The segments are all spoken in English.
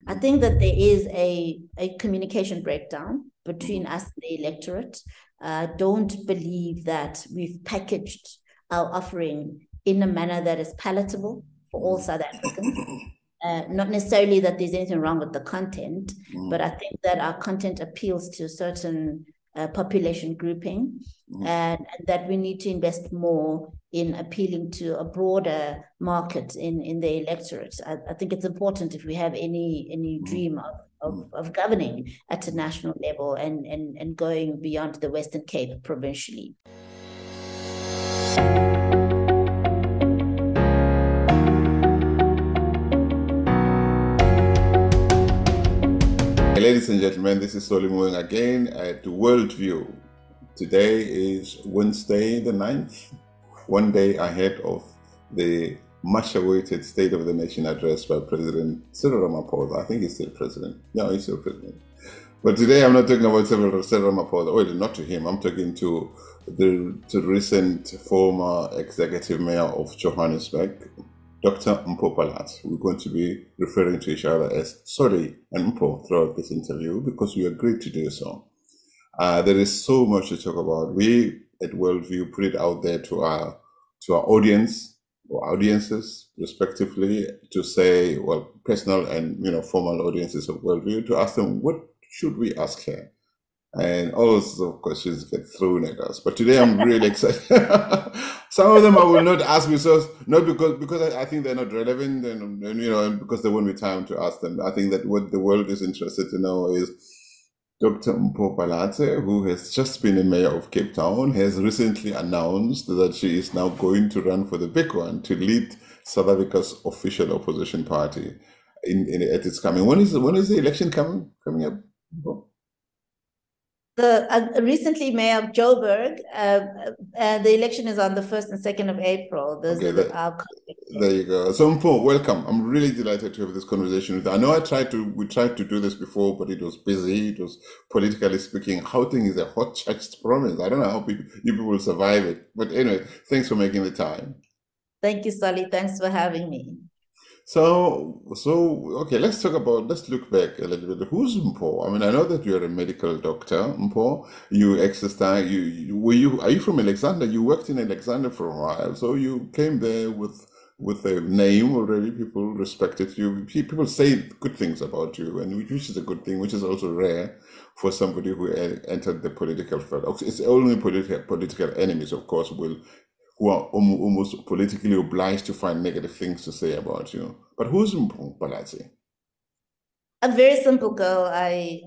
I think that there is a communication breakdown between us and the electorate. Don't believe that we've packaged our offering in a manner that is palatable for all South Africans. Not necessarily that there's anything wrong with the content, but I think that our content appeals to a certain population grouping, and that we need to invest more in appealing to a broader market in the electorate. I think it's important if we have any dream of governing at a national level and going beyond the Western Cape provincially. Ladies and gentlemen, this is Solomon again at WorldView. Today is Wednesday the 9th, one day ahead of the much-awaited State of the Nation address by President Cyril Ramaphosa. I think he's still president. No, he's still president. But today I'm not talking about Cyril Ramaphosa. Well, not to him. I'm talking to the recent former executive mayor of Johannesburg, Dr. Mpho Phalatse. We're going to be referring to each other as Sorry and Mpho throughout this interview because we agreed to do so. There is so much to talk about. We at WorldView put it out there to our audience or audiences, respectively, to say, well, personal and formal audiences of WorldView, to ask them, what should we ask here? And all sorts of questions get thrown at us. But today I'm really excited. Some of them I will not ask not because I think they're not relevant and because there won't be time to ask them. I think that what the world is interested to know is Dr. Mpho Phalatse, who has just been a mayor of Cape Town, has recently announced that she is now going to run for the big one to lead South Africa's official opposition party at its coming. When is the election coming up? Recently Mayor of Joburg, the election is on the 1st and 2nd of April. There you go. So Mpho, welcome. I'm really delighted to have this conversation with you. I know we tried to do this before, but it was busy. It was, politically speaking, Gauteng is a hot charged province. I don't know how you people will survive it. But anyway, thanks for making the time. Thank you, Solly. Thanks for having me. So okay, let's look back a little bit. Who's Mpho? I mean, I know that you're a medical doctor, Mpho. You exercise. Are you from Alexander? You worked in Alexander for a while, so you came there with a name already. People respected you. People say good things about you, and which is a good thing, which is also rare for somebody who entered the political field. It's only political enemies, of course, who are almost politically obliged to find negative things to say about you. But who's Mpho Phalatse? A very simple girl. I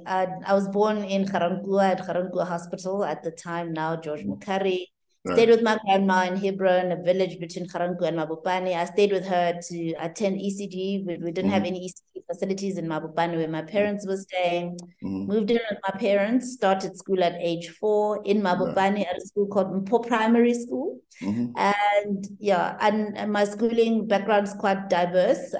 was born in Garankuwa at Garankuwa Hospital at the time, now George Mukari. Right. Stayed with my grandma in Hebron, a village between Garankuwa and Mabopane. I stayed with her to attend ECD. We didn't have any ECD facilities in Mabopane where my parents were staying. Moved in with my parents, started school at age 4 in Mabopane at a school called Mpho Primary School. And yeah, and my schooling background is quite diverse.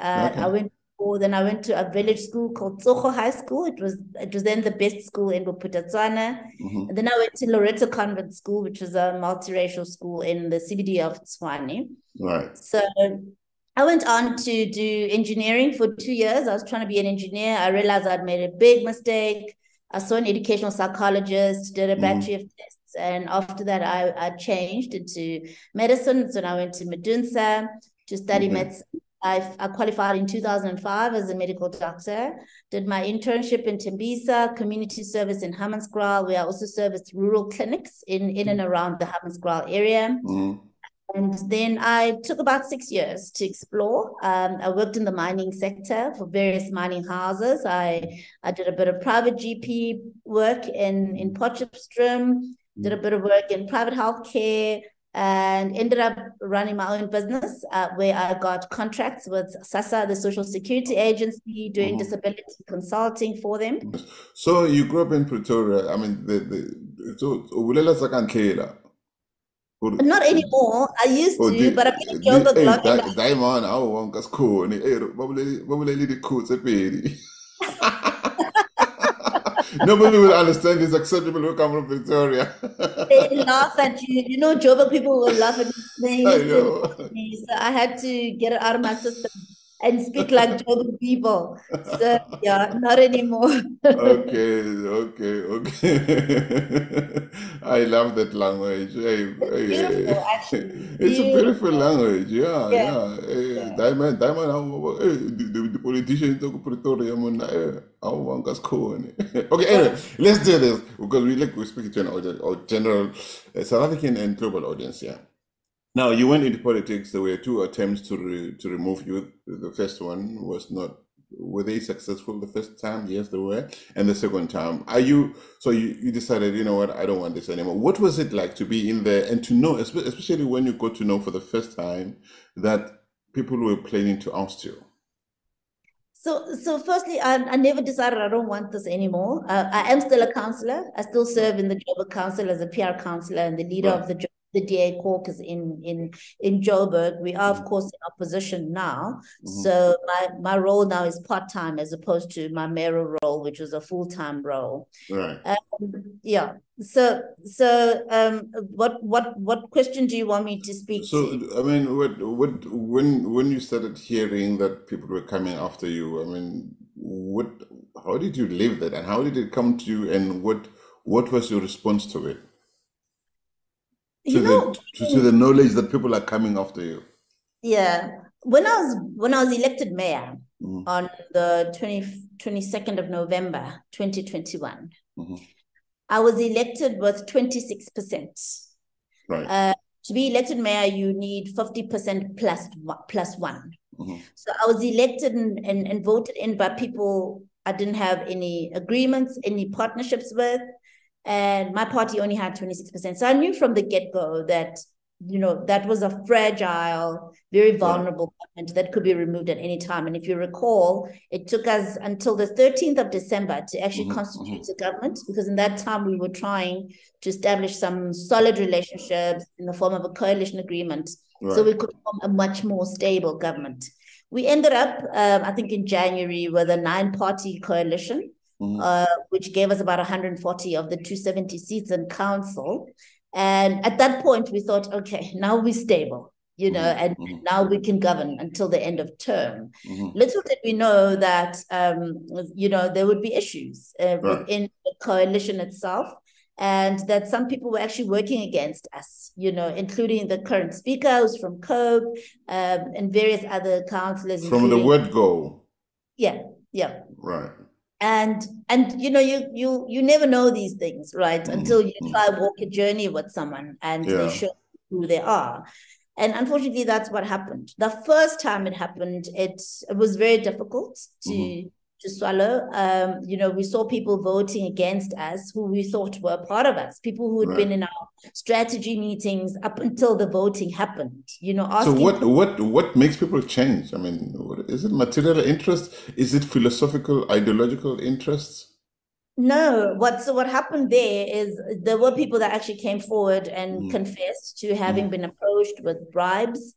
Then I went to a village school called Tsogo High School. It was then the best school in Bophuthatswana. And then I went to Loreto Convent School, which was a multiracial school in the CBD of Tshwane. Right. So I went on to do engineering for 2 years. I was trying to be an engineer. I realized I'd made a big mistake. I saw an educational psychologist, did a battery of tests. And after that, I changed into medicine. So I went to Medunsa to study medicine. I qualified in 2005 as a medical doctor, did my internship in Tembisa, community service in Hammanskraal, where I also serviced rural clinics in and around the Hammanskraal area. And then I took about 6 years to explore. I worked in the mining sector for various mining houses. I did a bit of private GP work in Potchefstroom, did a bit of work in private healthcare, and ended up running my own business where I got contracts with SASSA, the Social Security Agency, doing disability consulting for them. So you grew up in Pretoria. I mean, not anymore. I used to, but I've been in Joburg long enough. Diamond, I want to school. Nobody will understand this except people who come from Victoria. They laugh at you. You know, Joburg people will laugh at me. So I had to get it out of my system. and speak like Joburg people. So yeah, not anymore. Okay, okay, okay. I love that language. Beautiful, actually. It's a beautiful Beautiful. language. Yeah, Yeah, yeah. yeah. Diamond, the politician talk Pretoria, man. I want us cool. Okay, anyway, let's do this because we're speaking to an audience, or general South African and global audience. Yeah. Now, you went into politics. There were two attempts to remove you. The first one was not. Were they successful the first time? Yes, they were. And the second time, you decided, you know what, I don't want this anymore. What was it like to be in there and to know, especially when you got to know for the first time that people were planning to oust you? So firstly, I never decided I don't want this anymore. I am still a councillor. I still serve in the Joburg Council as a PR councillor and the leader Right. of the DA caucus in Joburg. We are, of course, in opposition now. So my role now is part-time as opposed to my mayoral role, which was a full-time role. Right. Yeah. What question do you want me to speak So, to? I mean, when you started hearing that people were coming after you, I mean, how did you live that, and how did it come to you, and what was your response to it, You know, to the knowledge that people are coming after you? yeah. When I was elected mayor Mhm, on the 22nd of November 2021, mhm. I was elected with 26%. Right. To be elected mayor, you need 50% plus one. Mhm. So I was elected and voted in by people I didn't have any agreements, any partnerships with. And my party only had 26%. So I knew from the get-go that, that was a fragile, very Right. vulnerable government that could be removed at any time. And if you recall, it took us until the 13th of December to actually Mhm, constitute mhm. a government, because in that time we were trying to establish some solid relationships in the form of a coalition agreement so Right. we could form a much more stable government. We ended up, I think, in January with a 9-party coalition, Mhm. which gave us about 140 of the 270 seats in council. And at that point, we thought, okay, now we're stable, Mhm. and Mhm. now we can govern until the end of term. Mhm. Little did we know that, there would be issues Right. within the coalition itself, and that some people were actually working against us, including the current speaker who's from COPE, and various other councillors, From the including, word go. yeah, yeah. Right. And you never know these things, right, until Mhm. you Mhm. try walk a journey with someone and they Yeah. show who they are. And unfortunately, that's what happened. The first time it happened, it was very difficult Mhm. to swallow. We saw people voting against us who we thought were part of us, people who had Right. been in our strategy meetings up until the voting happened, So asking. what makes people change? I mean, is it material interest? Is it philosophical, ideological interests? No, what happened there is there were people that actually came forward and Mhm. confessed to having Mhm. been approached with bribes.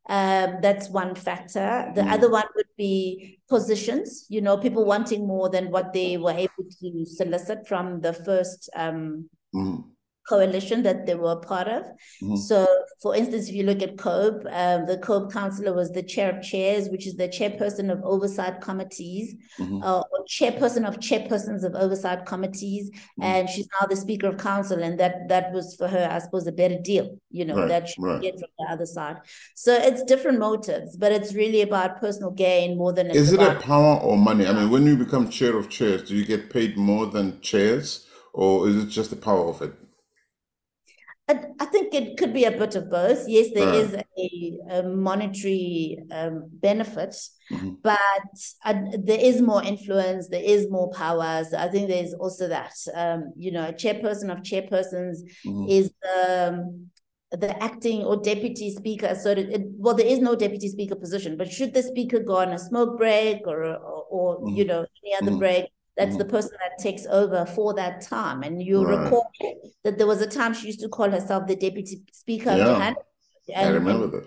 That's one factor. The other Mhm. one would be positions, people wanting more than what they were able to solicit from the first Mhm. coalition that they were part of. Mhm. So, for instance, if you look at COPE, the COPE councillor was the chair of chairs, which is the chairperson of oversight committees, Mhm. or chairperson of chairpersons of oversight committees, Mhm. and she's now the speaker of council, and that was for her, I suppose, a better deal, Right. that she Right. get from the other side. So it's different motives, but it's really about personal gain more than it's Is it a about. power or money? I mean, when you become chair of chairs, do you get paid more than chairs, or is it just the power of it? I think it could be a bit of both. Yes, there Right. is a monetary benefit, Mhm. but there is more influence, there is more power. So I think there's also that. A chairperson of chairpersons Mhm. is the acting or deputy speaker. So there is no deputy speaker position, but should the speaker go on a smoke break or Mhm. any other Mhm. break, that's the Mhm. person that takes over for that time. And you Right. recall that there was a time she used to call herself the deputy speaker of Yeah, Johannesburg, I and remember that.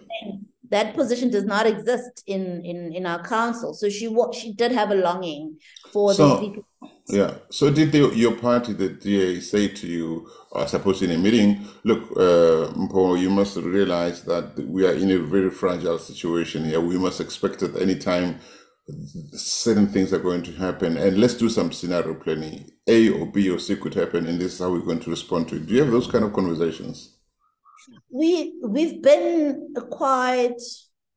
that position does not exist in our council. So she did have a longing for the So, speaker. Yeah. So did your party, the DA, say to you, I suppose in a meeting, look, Mpho, you must realize that we are in a very fragile situation here. We must expect at any time certain things are going to happen, and let's do some scenario planning. A or B or C could happen, and this is how we're going to respond to it. Do you have those kind of conversations? We've been quite,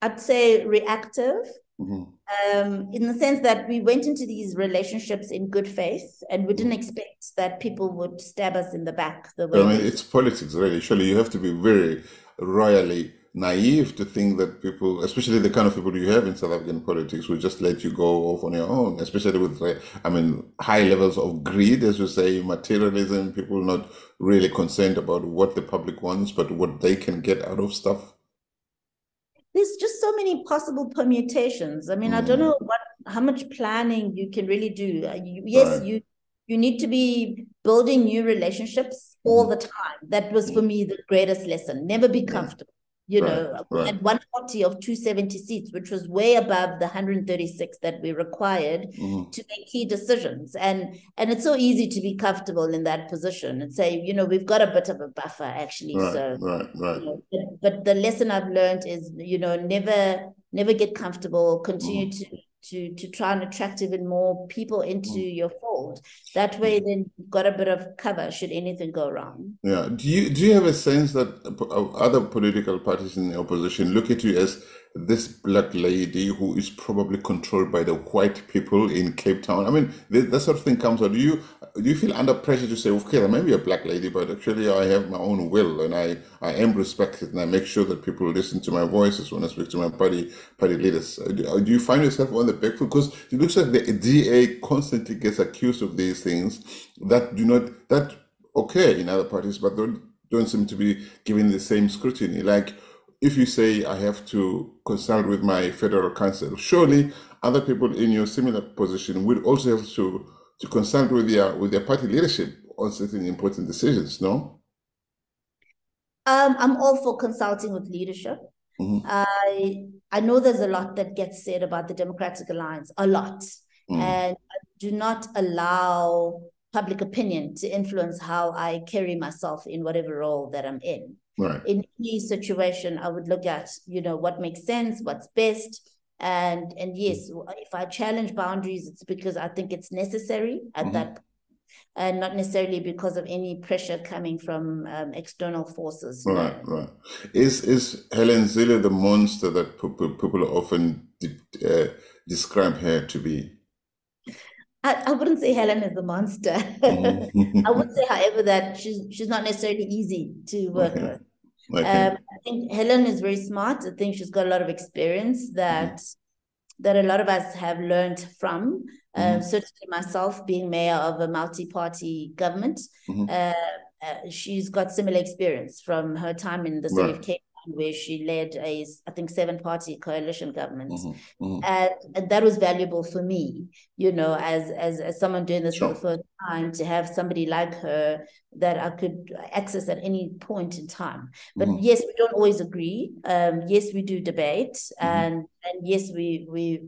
I'd say, reactive. Mm-hmm. In the sense that we went into these relationships in good faith, and we didn't expect that people would stab us in the back the I way mean, they did. it's politics, really. Surely you have to be very royally naive to think that people, especially the kind of people you have in South African politics, will just let you go off on your own, especially with, I mean, high levels of greed, as you say, materialism, people not really concerned about what the public wants, but what they can get out of stuff. There's just so many possible permutations. I mean, I don't Mm, know how much planning you can really do. Yes, right. you need to be building new relationships all Hmm. the time. That was for me the greatest lesson. Never be Yeah. comfortable. You Right. know, we Right. had 140 of 270 seats, which was way above the 136 that we required Hmm. to make key decisions. And it's so easy to be comfortable in that position and say, we've got a bit of a buffer actually. Right. So Right. Right. but the lesson I've learned is, never get comfortable. Continue Hmm. to try and attract even more people into Hmm. your fold. That way, then you've got a bit of cover should anything go wrong. Yeah. Do you have a sense that other political parties in the opposition look at you as this black lady who is probably controlled by the white people in Cape Town? I mean, that sort of thing comes out. Do you feel under pressure to say, okay, I may be a black lady, but actually I have my own will and I am respected and I make sure that people listen to my voices when I speak to my party leaders. Do you find yourself on the back foot? Because it looks like the DA constantly gets accused of these things that do not that okay in other parties, but don't seem to be given the same scrutiny. Like if you say I have to consult with my federal council, surely other people in your similar position would also have to consult with their party leadership on certain important decisions. No. I'm all for consulting with leadership. Mm-hmm. I know there's a lot that gets said about the Democratic Alliance, a lot, Mm. and I do not allow public opinion to influence how I carry myself in whatever role that I'm in. Right. In any situation, I would look at what makes sense, what's best, and yes, if I challenge boundaries, it's because I think it's necessary at Mm-hmm. that, and not necessarily because of any pressure coming from external forces. Right, No. right. Is Helen Zille the monster that people often describe her to be? I wouldn't say Helen is the monster. I would Mhm. say, however, that she's not necessarily easy to work Okay, with. okay. I think Helen is very smart. I think she's got a lot of experience Hmm. that a lot of us have learned from. Hmm. Certainly, myself being mayor of a multi-party government, Hmm. uh, she's got similar experience from her time in the city Right. of Cape Town, where she led I think, seven-party coalition government. Hmm. Hmm. And that was valuable for me, as someone doing this for the Sure. first time, to have somebody like her that I could access at any point in time. But Hmm. yes, we don't always agree. Yes, we do debate, Hmm. and yes, we're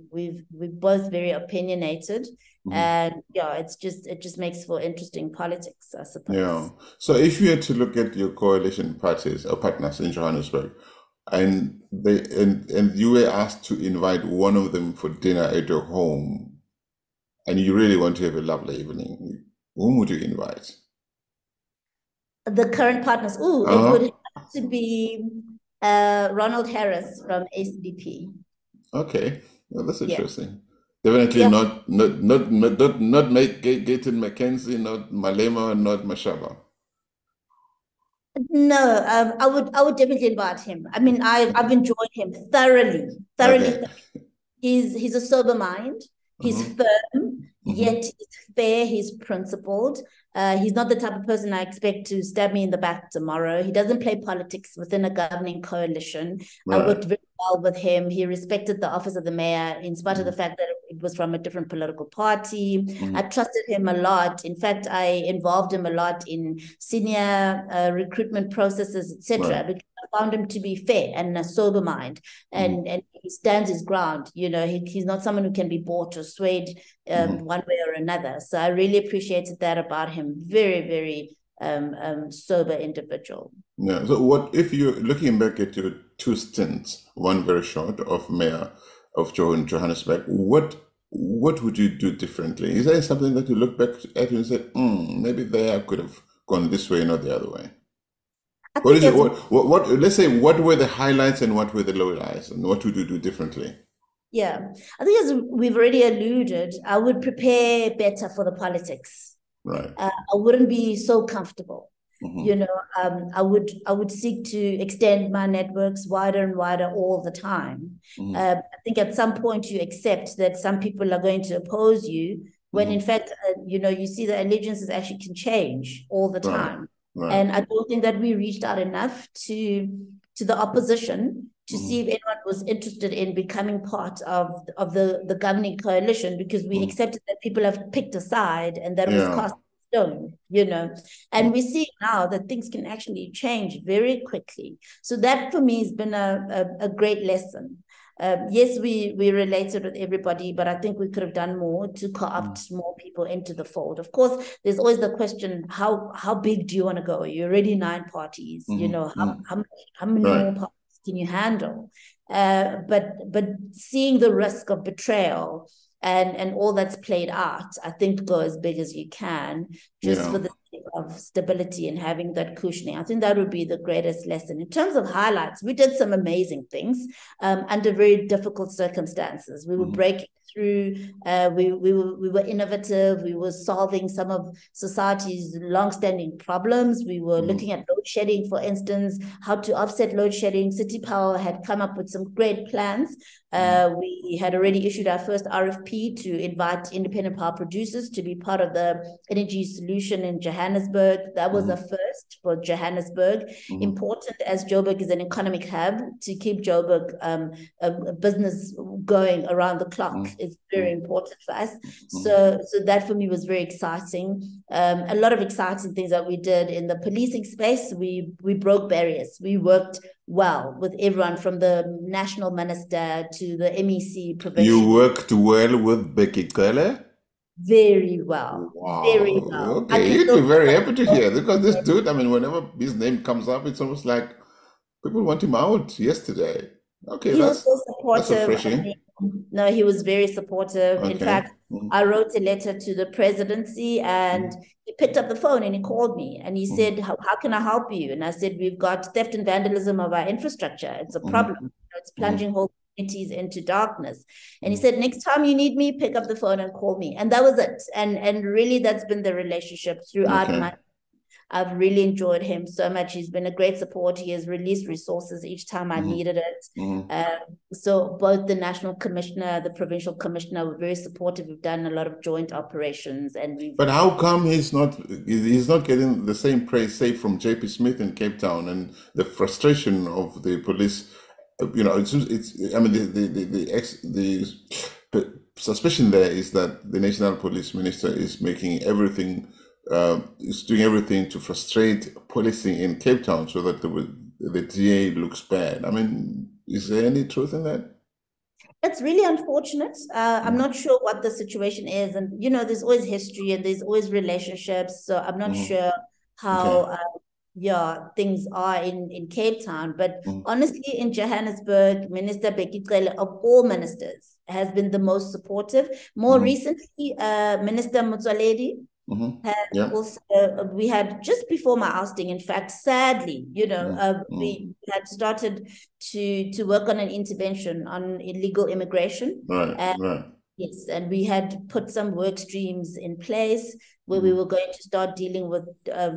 both very opinionated, Hmm. and yeah, it just makes for interesting politics, I Yeah. suppose. So if you had to look at your coalition parties or partners in Johannesburg, and you were asked to invite one of them for dinner at your home, and you really want to have a lovely evening, whom would you invite? The current partners, it would Uh-huh. have to be Ronald Harris from SDP. Okay. Well, that's Yeah. interesting. Definitely Yeah. not make Gaten McKenzie, not Malema, not Mashaba. No, I would definitely invite him. I mean, I've enjoyed him thoroughly, thoroughly. Okay. He's a sober mind. He's Uh-huh. firm, Hmm. yet he's fair. He's principled. He's not the type of person I expect to stab me in the back tomorrow. He doesn't play politics within a governing coalition. I Right. worked very well with him. He respected the office of the mayor, in spite of the Hmm. fact that was from a different political party. I trusted him a lot. In fact, I involved him a lot in senior recruitment processes, etc. Because I found him to be fair and a sober mind, and he stands his ground. You know, he's not someone who can be bought or swayed one way or another. So I really appreciated that about him. Very, very sober individual. Yeah. So what if you're looking back at your 2 stints, one very short of mayor of Johannesburg, what would you do differently? Is there something that you look back at and say, maybe there I could have gone this way, not the other way? What is it? What? Let's say, what were the highlights and what were the lowlights, and what would you do differently? Yeah, I think as we've already alluded, I would prepare better for the politics. Right. I wouldn't be so comfortable. You know, I would seek to extend my networks wider and wider all the time. I think at some point you accept that some people are going to oppose you, when in fact, you know, you see the allegiances actually can change all the time. Right. And I don't think that we reached out enough to the opposition to see if anyone was interested in becoming part of the governing coalition, because we accepted that people have picked a side and that was cast stone, you know. And we see now that things can actually change very quickly. So that for me has been a great lesson. Yes, we related with everybody, but I think we could have done more to co-opt more people into the fold. Of course, there's always the question, how big do you want to go? You're already 9 parties, you know, how many more parties can you handle? But seeing the risk of betrayal and all that's played out, I think go as big as you can, just for the sake of stability and having that cushioning. I think that would be the greatest lesson. In terms of highlights, we did some amazing things under very difficult circumstances. We were breaking through, we were innovative, we were solving some of society's long-standing problems. We were looking at load shedding, for instance, how to offset load shedding. City Power had come up with some great plans. We had already issued our first RFP to invite independent power producers to be part of the energy solution in Johannesburg. That was a first for Johannesburg. Important, as Joburg is an economic hub, to keep Joburg a business going around the clock. It's very important for us. So that for me was very exciting. A lot of exciting things that we did in the policing space. We broke barriers. We worked well with everyone from the national minister to the MEC provincial. You worked well with Becky Cele? Very well. Wow. Very well. Okay, you'd be very happy to hear, because this dude, I mean, whenever his name comes up, it's almost like people want him out yesterday. Okay, that's refreshing. No, he was very supportive. Okay. In fact, I wrote a letter to the presidency, and he picked up the phone and he called me and he said, how can I help you? And I said, we've got theft and vandalism of our infrastructure. It's a problem. It's plunging whole communities into darkness. And he said, next time you need me, pick up the phone and call me. And that was it. And really, that's been the relationship throughout my. I've really enjoyed him so much. He's been a great support. He has released resources each time I needed it. So both the national commissioner, the provincial commissioner were very supportive. We've done a lot of joint operations, and But how come he's not getting the same praise, say, from JP Smith in Cape Town, and the frustration of the police? You know, it's I mean, the suspicion there is that the national police minister is making everything. Is doing everything to frustrate policing in Cape Town so that the DA looks bad. I mean, is there any truth in that? It's really unfortunate. I'm not sure what the situation is. And, you know, there's always history and there's always relationships. So I'm not sure how things are in Cape Town. But honestly, in Johannesburg, Minister Becky Cele, of all ministers, has been the most supportive. More recently, Minister Motsoaledi, also, we had just before my ousting, in fact, sadly, you know, we had started to work on an intervention on illegal immigration. Right. Yes, and we had put some work streams in place. where we were going to start dealing with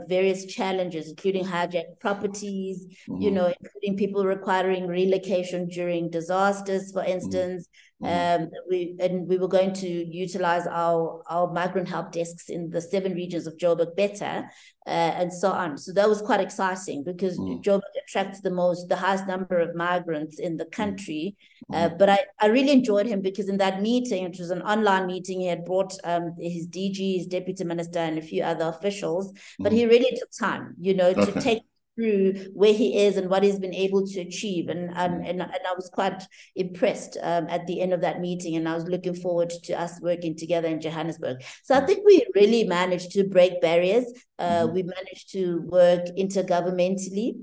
various challenges, including hijacked properties, including people requiring relocation during disasters, for instance. We were going to utilize our migrant help desks in the 7 regions of Joburg better, and so on. So that was quite exciting because Joburg attracts the highest number of migrants in the country. But I really enjoyed him because in that meeting, which was an online meeting, he had brought his DG, his deputy minister, and a few other officials. But he really took time, to take through where he is and what he's been able to achieve. And I was quite impressed at the end of that meeting, and I was looking forward to us working together in Johannesburg. So I think we really managed to break barriers. We managed to work intergovernmentally,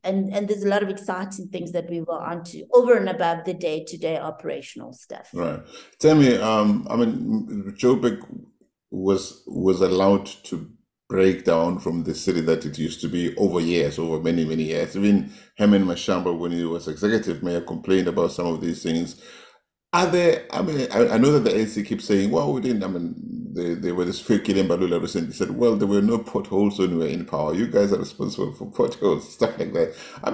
and there's a lot of exciting things that we were onto over and above the day-to-day operational stuff. Right. Tell me, Joburg was allowed to break down from the city that it used to be over many, many years. Even Helen Mashaba, when he was executive mayor, complained about some of these things. Are there, I know that the ANC keeps saying, well, we didn't, they were this fake killing Balula recently said, well, there were no potholes when we were in power. You guys are responsible for potholes, stuff like that. How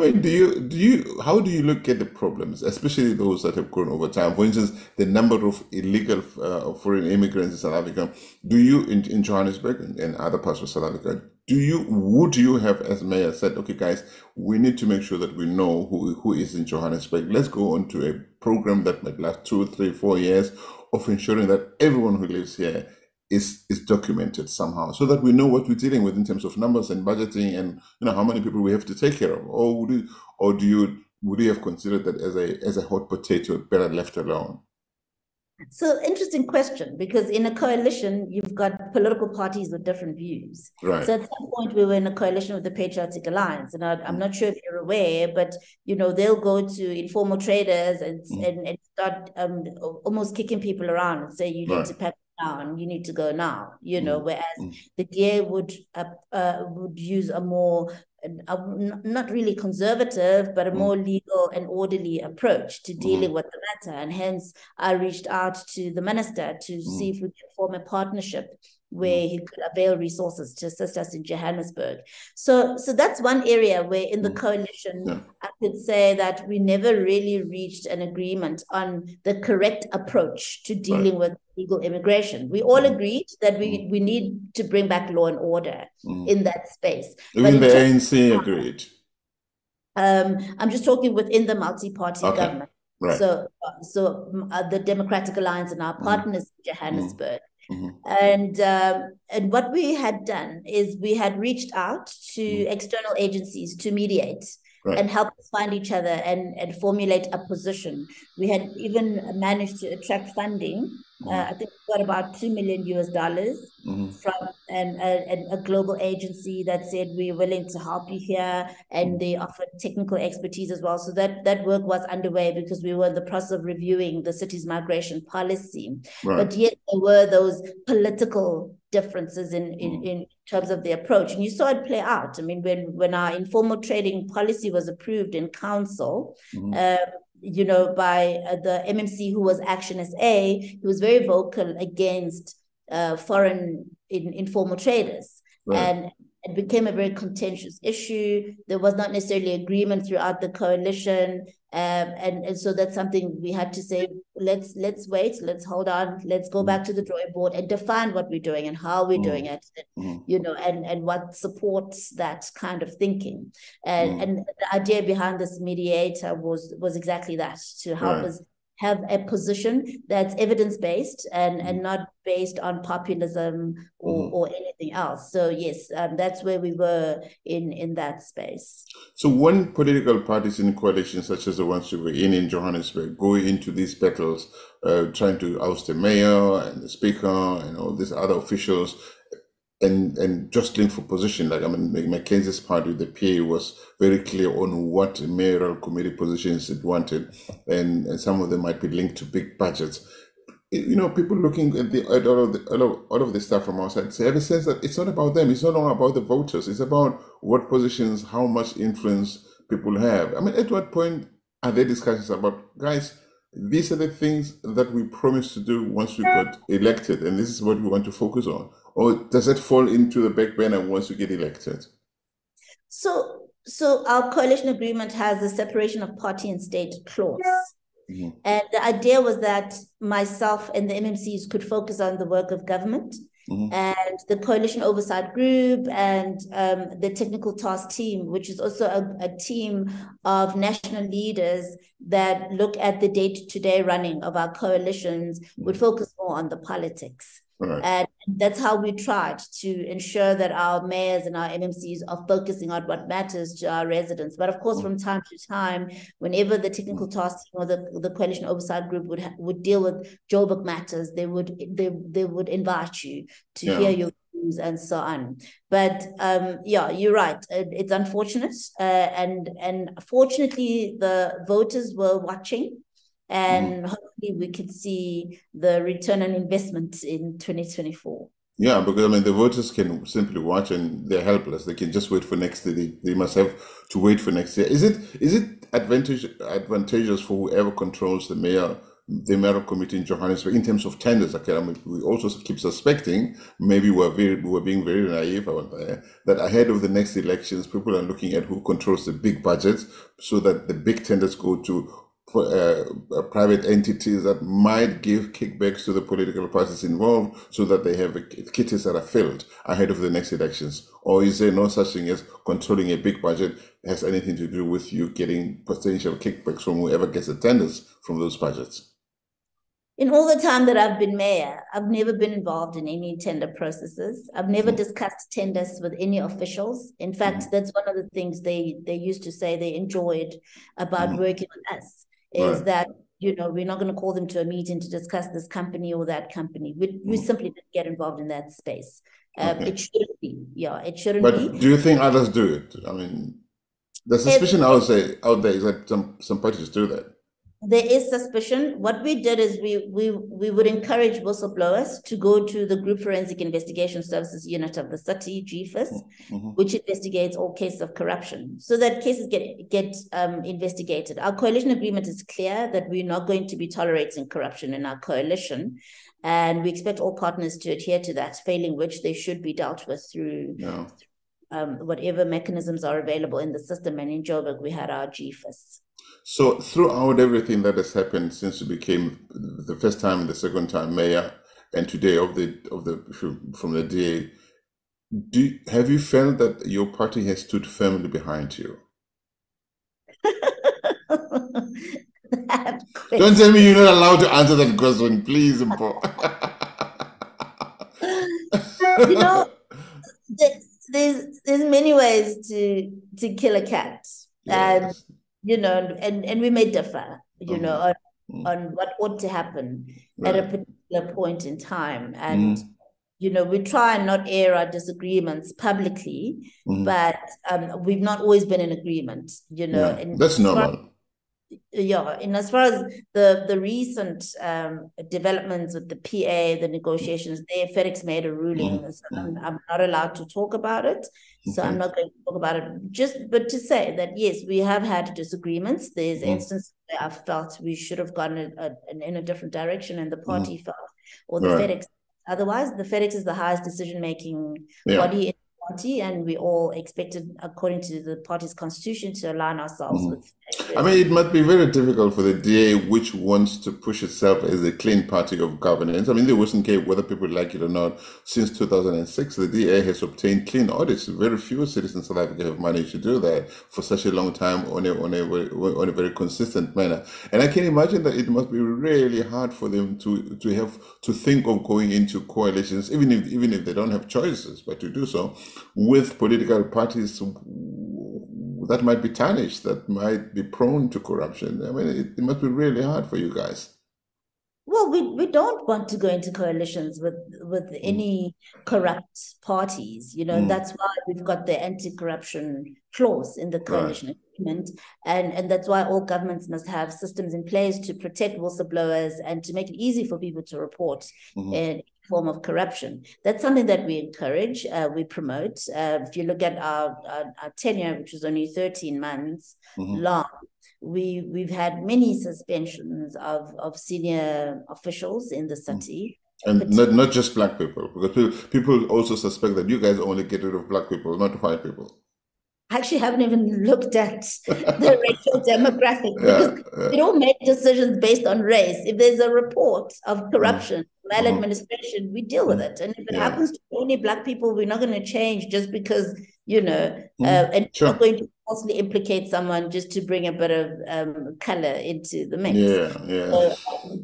do you look at the problems, especially those that have grown over time? For instance, the number of illegal foreign immigrants in South Africa. Do you, in Johannesburg and other parts of South Africa, would you have, as mayor, said, okay, guys, we need to make sure that we know who is in Johannesburg. Let's go on to a program that might last 2, 3, 4 years of ensuring that everyone who lives here is documented somehow, so that we know what we're dealing with in terms of numbers and budgeting, and how many people we have to take care of. Or would you have considered that as a hot potato, better left alone? So interesting question, because in a coalition, you've got political parties with different views. Right. So at some point, we were in a coalition with the Patriotic Alliance, and I'm not sure if you're aware, but they'll go to informal traders and start almost kicking people around and say, you need to pack down, you need to go now. Whereas the DA would use a more not really conservative, but a more legal and orderly approach to dealing with the matter. And hence, I reached out to the minister to see if we could form a partnership where he could avail resources to assist us in Johannesburg. So that's one area where in the coalition, I could say that we never really reached an agreement on the correct approach to dealing with illegal immigration. We all agreed that we need to bring back law and order in that space. Even the ANC agreed. I'm just talking within the multi-party government. Right. So the Democratic Alliance and our partners in Johannesburg. And what we had done is we had reached out to external agencies to mediate and help us find each other and formulate a position. We had even managed to attract funding. I think we got about $2 million from a global agency that said we're willing to help you here, and they offered technical expertise as well. So that work was underway because we were in the process of reviewing the city's migration policy. But yet there were those political differences in terms of the approach, and you saw it play out. I mean, when our informal trading policy was approved in council, by the MMC, who was Action SA, he was very vocal against foreign informal traders. And it became a very contentious issue. There was not necessarily agreement throughout the coalition. And so that's something we had to say, let's wait, let's hold on, let's go back to the drawing board and define what we're doing and how we're doing it, and what supports that kind of thinking. And the idea behind this mediator was exactly that, to help us have a position that's evidence-based and not based on populism or anything else. So yes, that's where we were in that space. So when political parties in coalitions such as the ones you were in Johannesburg go into these battles, trying to oust the mayor and the speaker and all these other officials, and jostling for position, like Mackenzie's party, the PA, was very clear on what mayoral committee positions it wanted, and some of them might be linked to big budgets. People looking at all of the stuff from outside say, have a sense that it's not about them. It's not only about the voters. It's about what positions, how much influence people have. At what point are there discussions about, guys, these are the things that we promised to do once we got elected, and this is what we want to focus on? Or does it fall into the back burner once you get elected? So our coalition agreement has a separation of party and state clause. Mm-hmm. And the idea was that myself and the MMCs could focus on the work of government. Mm-hmm. And the coalition oversight group and the technical task team, which is also a team of national leaders that look at the day-to-day running of our coalitions, would focus more on the politics. Right. And that's how we tried to ensure that our mayors and our MMCs are focusing on what matters to our residents. But of course, from time to time, whenever the technical task team or the coalition oversight group would deal with Joburg matters, they would invite you to hear your views and so on. But yeah, you're right. It's unfortunate, and fortunately, the voters were watching. And hopefully we could see the return on investment in 2024. Yeah, because I mean, the voters can simply watch and they're helpless. They can just wait for next year. They must have to wait for next year. Is it advantageous for whoever controls the mayoral committee in Johannesburg in terms of tenders? Okay, I mean, we also keep suspecting, maybe we're being very naive out there, that ahead of the next elections, people are looking at who controls the big budgets so that the big tenders go to private entities that might give kickbacks to the political parties involved so that they have kitties that are filled ahead of the next elections? Or is there no such thing as controlling a big budget has anything to do with you getting potential kickbacks from whoever gets the tenders from those budgets? In all the time that I've been mayor, I've never been involved in any tender processes. I've never discussed tenders with any officials. In fact, that's one of the things they used to say they enjoyed about working with us. Is that, you know, we're not going to call them to a meeting to discuss this company or that company. We simply didn't get involved in that space. It shouldn't be. Yeah, it shouldn't be. But do you think others do it? I mean, the suspicion out there is that some parties do that. There is suspicion. What we did is we would encourage whistleblowers to go to the Group Forensic Investigation Services Unit of the city, GFIS, which investigates all cases of corruption, so that cases get investigated. Our coalition agreement is clear that we're not going to be tolerating corruption in our coalition, and we expect all partners to adhere to that, failing which they should be dealt with through whatever mechanisms are available in the system. And in Joburg, we had our GFIS. So throughout everything that has happened since you became the first time and the second time mayor, and today from the DA, have you felt that your party has stood firmly behind you? Don't tell me you're not allowed to answer that question, please, Mpho. You know, there's many ways to kill a cat, and you know, and we may differ, you know, on what ought to happen at a particular point in time. And, you know, we try and not air our disagreements publicly, but we've not always been in agreement, you know. Yeah, and that's normal. And as far as the recent developments with the PA, the negotiations there, FedEx made a ruling. So I'm not allowed to talk about it. So I'm not going to talk about it. But to say that, yes, we have had disagreements. There's instances where I felt we should have gone in a different direction, and the party felt, or the FedEx. Otherwise, the FedEx is the highest decision-making body in the party, and we all expected, according to the party's constitution, to align ourselves with. I mean, it must be very difficult for the DA, which wants to push itself as a clean party of governance. I mean, there wasn't care whether people like it or not. Since 2006, the DA has obtained clean audits. Very few citizens in South Africa have managed to do that for such a long time on a very consistent manner. And I can imagine that it must be really hard for them to have to think of going into coalitions, even if they don't have choices, but to do so with political parties that might be tarnished, that might be prone to corruption. I mean, it must be really hard for you guys. Well, we don't want to go into coalitions with any corrupt parties, you know. That's why we've got the anti-corruption clause in the coalition agreement, and that's why all governments must have systems in place to protect whistleblowers and to make it easy for people to report any form of corruption. That's something that we encourage, we promote. If you look at our tenure, which was only 13 months long, we've had many suspensions of senior officials in the city. And not just black people, because people also suspect that you guys only get rid of black people, not white people. I actually haven't even looked at the racial demographic because we don't make decisions based on race. If there's a report of corruption, maladministration, we deal with it. And if it happens to only black people, we're not going to change just because, and we're not going to falsely implicate someone just to bring a bit of color into the mix. So,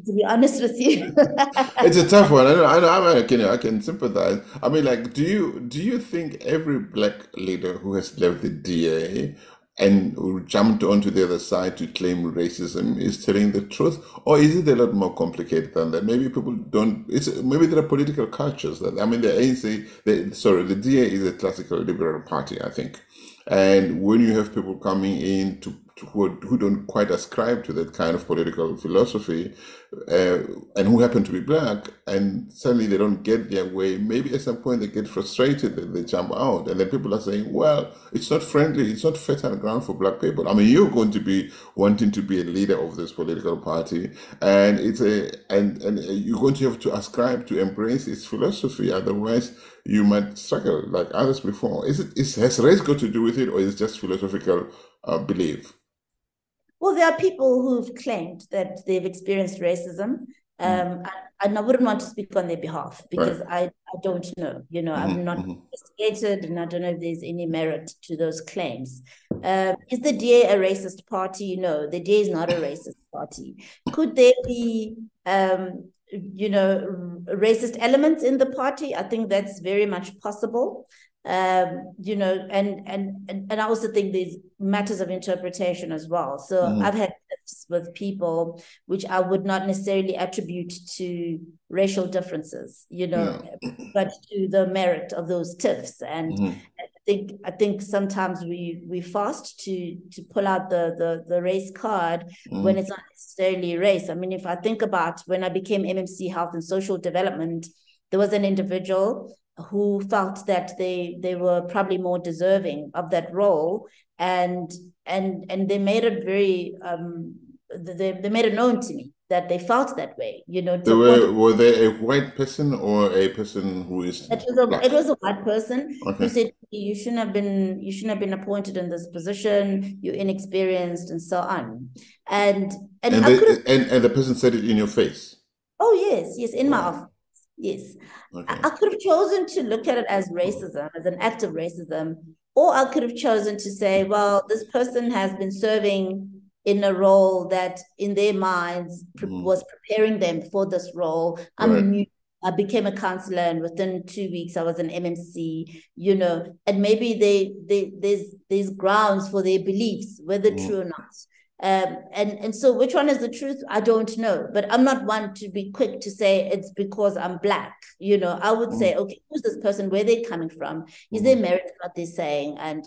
to be honest with you, it's a tough one. I can sympathize. I mean, like, do you think every black leader who has left the DA and who jumped onto the other side to claim racism is telling the truth, or is it a lot more complicated than that? Maybe people don't. Maybe there are political cultures that. I mean, the ANC. The DA is a classical liberal party, I think. And when you have people coming in who don't quite ascribe to that kind of political philosophy, and who happen to be black, and suddenly they don't get their way, maybe at some point they get frustrated and they jump out. And then people are saying, well, it's not friendly, it's not fertile ground for black people. I mean, you're going to be wanting to be a leader of this political party, and and you're going to have to ascribe to embrace its philosophy. Otherwise, you might struggle like others before. Has race got to do with it, or is it just philosophical belief? Well, there are people who've claimed that they've experienced racism, and I wouldn't want to speak on their behalf because I don't know. I've not investigated, and I don't know if there's any merit to those claims. Is the DA a racist party? No, the DA is not a racist party. Could there be racist elements in the party? I think that's very much possible. And I also think there's matters of interpretation as well. So I've had tips with people which I would not necessarily attribute to racial differences, but to the merit of those tips. And I think sometimes we fast to pull out the race card when it's not necessarily race. I mean, if I think about when I became MMC Health and Social Development, there was an individual who felt that they were probably more deserving of that role, and they made it very they made it known to me that they felt that way. Were they a white person or a person who is? It was a white person who said you shouldn't have been appointed in this position. You're inexperienced and so on. And the person said it in your face. Oh yes, in my office. Yes. I could have chosen to look at it as racism, as an act of racism, or I could have chosen to say, well, this person has been serving in a role that in their minds was preparing them for this role. I'm new. I became a counselor, and within 2 weeks I was an MMC, and maybe there's grounds for their beliefs, whether true or not. And so which one is the truth? I don't know, but I'm not one to be quick to say it's because I'm black. I would say, okay, who's this person? Where are they coming from? Is there merit in what they're saying? And,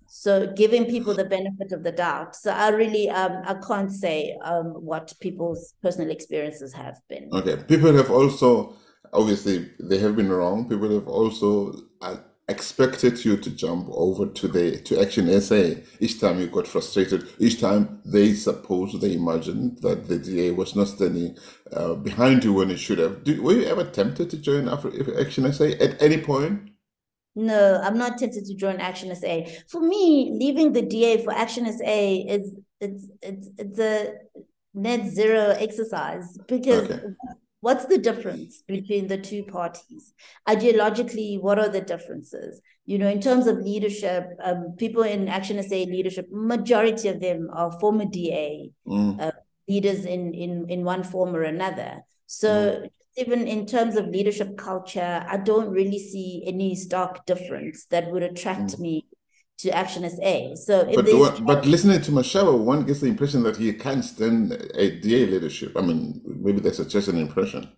so giving people the benefit of the doubt. So I really, I can't say what people's personal experiences have been. Okay. People have also, obviously, they have been wrong. People have also expected you to jump over to Action SA each time you got frustrated, each time they imagined that the DA was not standing behind you when it should have. Were you ever tempted to join Action SA at any point? No, I'm not tempted to join Action SA. For me, leaving the DA for Action SA it's a net zero exercise because what's the difference between the two parties? Ideologically, what are the differences? In terms of leadership, people in Action SA leadership, majority of them are former DA leaders in one form or another. So even in terms of leadership culture, I don't really see any stark difference that would attract me to Action SA. So, but listening to Mashaba, one gets the impression that he can't stand a DA leadership. I mean, maybe that's just an impression.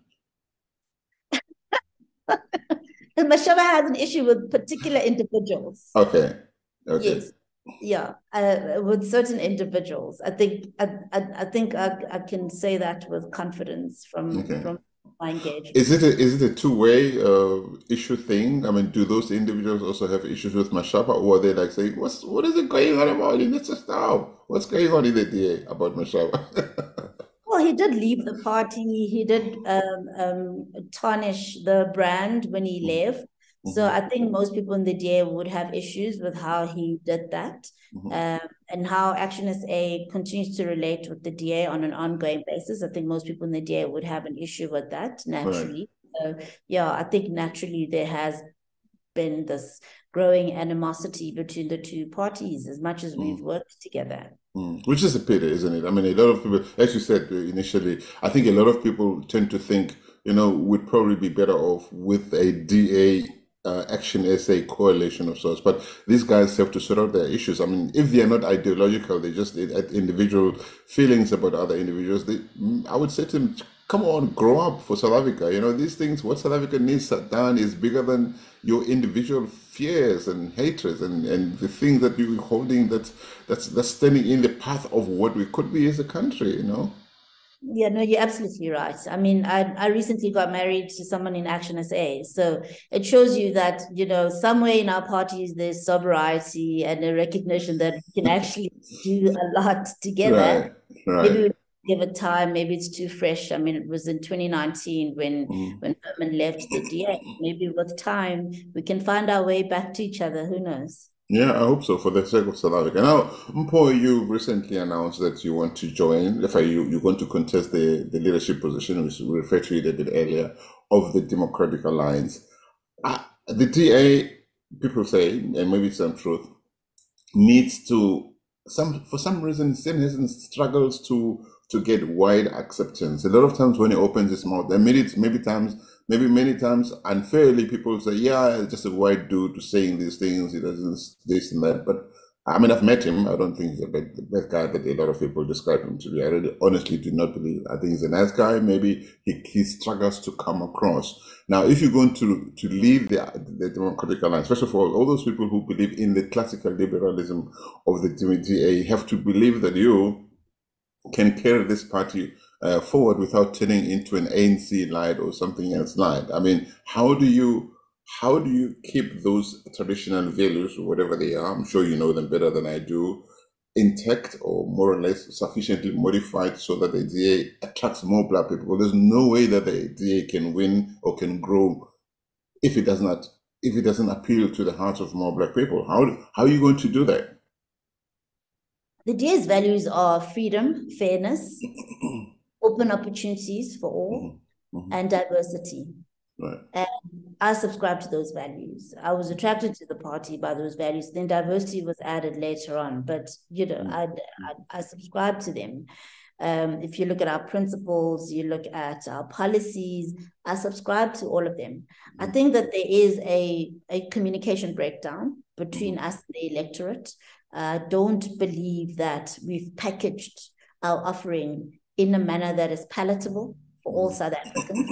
Mashaba has an issue with particular individuals. Okay. Yes. Yeah. With certain individuals, I think I can say that with confidence from my engagement. Is it a two-way issue thing? I mean, do those individuals also have issues with Mashaba, or are they like saying, what is it going on about in the system? What's going on in the DA about Mashaba? Well, he did leave the party. He did tarnish the brand when he left. So Mhm. I think most people in the DA would have issues with how he did that, Mhm. and how Action SA continues to relate with the DA on an ongoing basis. I think most people in the DA would have an issue with that Right. naturally. So yeah, I think naturally there has been this growing animosity between the two parties as much as we've Mm. worked together. Which is a pity, isn't it? I mean, a lot of people, as you said initially, I think a lot of people tend to think, we'd probably be better off with a DA Action SA coalition of sorts. But these guys have to sort out their issues. I mean, if they are not ideological, they just individual feelings about other individuals. I would say to them, come on, grow up for South Africa. These things, what South Africa needs done is bigger than your individual fears and hatreds and the things that you're holding that's standing in the path of what we could be as a country. Yeah, no, you're absolutely right. I mean, I recently got married to someone in Action SA. So it shows you that, somewhere in our parties, there's sobriety and a recognition that we can actually do a lot together. Right, Maybe right. we give it time. Maybe it's too fresh. I mean, it was in 2019 Mm. when Herman left the DA. Maybe with time, we can find our way back to each other. Who knows? Yeah, I hope so for the sake of South Africa. Now, Mpho, you recently announced that you want to join, if you want to contest the leadership position, which we referred to it a bit earlier, of the Democratic Alliance. The DA, people say, and maybe it's some truth, needs to for some reason still hasn't struggles to get wide acceptance. A lot of times when he opens his mouth, and maybe many times unfairly, people say, yeah, it's just a white dude saying these things, he doesn't this and that. But I mean, I've met him. I don't think he's the bad guy that a lot of people describe him to be. I really honestly do not believe. I think he's a nice guy. Maybe he struggles to come across. Now, if you're going to leave the Democratic Alliance, first of all those people who believe in the classical liberalism of the DA have to believe that you can carry this party forward without turning into an ANC light or something else light. I mean, how do you keep those traditional values, whatever they are? I'm sure you know them better than I do, intact or more or less sufficiently modified so that the DA attracts more black people. There's no way that the DA can win or can grow if it doesn't appeal to the hearts of more black people. How are you going to do that? The DA's values are freedom, fairness, open opportunities for all, Mhm. and diversity. Right. And I subscribe to those values. I was attracted to the party by those values. Then diversity was added later on, but I subscribe to them. If you look at our principles, you look at our policies, I subscribe to all of them. I think that there is a communication breakdown between us and the electorate. I don't believe that we've packaged our offering in a manner that is palatable for all South Africans.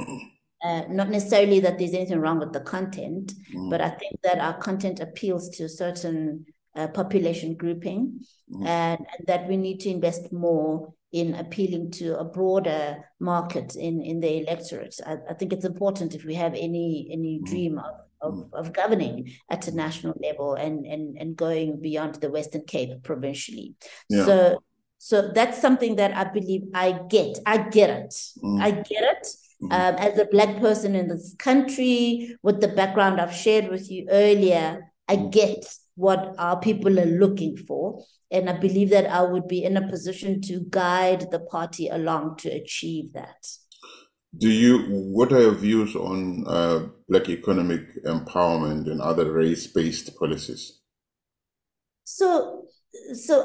Not necessarily that there's anything wrong with the content, but I think that our content appeals to a certain population grouping, and that we need to invest more in appealing to a broader market in the electorate. I think it's important if we have any dream of governing at a national level and going beyond the Western Cape provincially. Yeah. So that's something that I believe I get. I get it. I get it. As a Black person in this country, with the background I've shared with you earlier, I get what our people are looking for. And I believe that I would be in a position to guide the party along to achieve that. What are your views on Black economic empowerment and other race-based policies? So